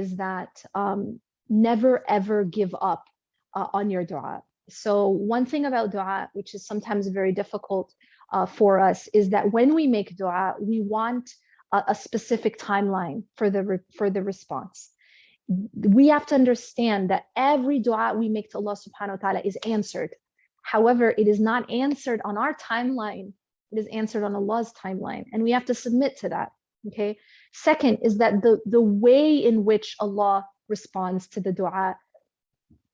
is that never ever give up on your dua. So one thing about dua, which is sometimes very difficult for us, is that when we make dua, we want a specific timeline for the response. We have to understand that every dua we make to Allah subhanahu wa ta'ala is answered. However, it is not answered on our timeline. It is answered on Allah's timeline, and we have to submit to that. Okay. Second is that the way in which Allah responds to the dua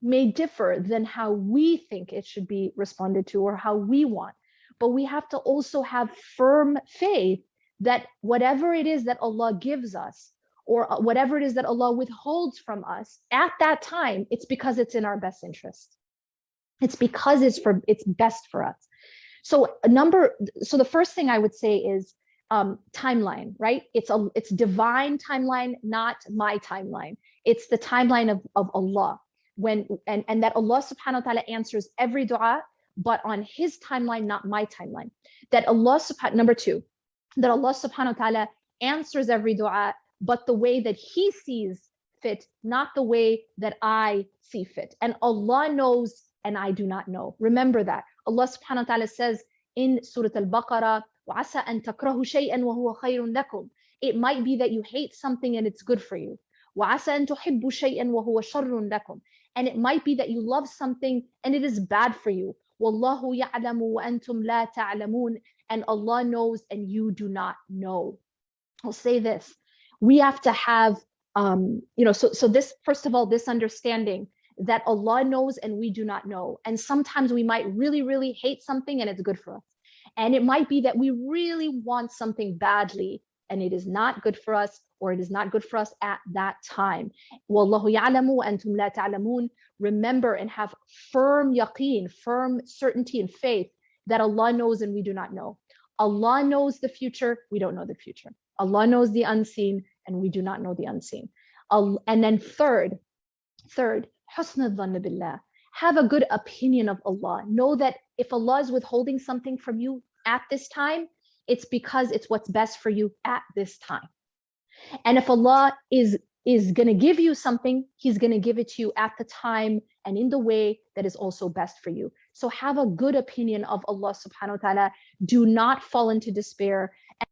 may differ than how we think it should be responded to or how we want. But we have to also have firm faith that whatever it is that Allah gives us, or whatever it is that Allah withholds from us at that time, it's because it's in our best interest. It's because it's best for us. So the first thing I would say is timeline, right? It's divine timeline, not my timeline. It's the timeline of Allah, and that Allah subhanahu wa ta'ala answers every dua, but on his timeline, not my timeline. Number two, that Allah subhanahu wa ta'ala answers every dua, but the way that he sees fit, not the way that I see fit. And Allah knows and I do not know. Remember that. Allah subhanahu wa ta'ala says in Surah Al-Baqarah, وَعَسَىٰ أَن تَكْرَهُ شَيْئًا وَهُوَ خَيْرٌ لَكُمْ. It might be that you hate something and it's good for you. وَعَسَىٰ أَن تُحِبُّ شَيْئًا وَهُوَ شَرٌ لَكُمْ. And it might be that you love something and it is bad for you. وَاللَّهُ يَعْلَمُ وَأَنْتُمْ لَا تَعْلَمُونَ. And Allah knows and you do not know. I'll say this. We have to have, so this, first of all, this understanding that Allah knows and we do not know. And sometimes we might really, really hate something and it's good for us. And it might be that we really want something badly and it is not good for us, or it is not good for us at that time. Wallahu ya'lamu wa antum la ta'lamun. Remember and have firm yaqeen, firm certainty and faith that Allah knows and we do not know. Allah knows the future, we don't know the future. Allah knows the unseen and we do not know the unseen. And then third, husn al-dhann billah. Have a good opinion of Allah. Know that if Allah is withholding something from you at this time, it's because it's what's best for you at this time. And if Allah is going to give you something, he's going to give it to you at the time and in the way that is also best for you. So have a good opinion of Allah subhanahu wa ta'ala. Do not fall into despair.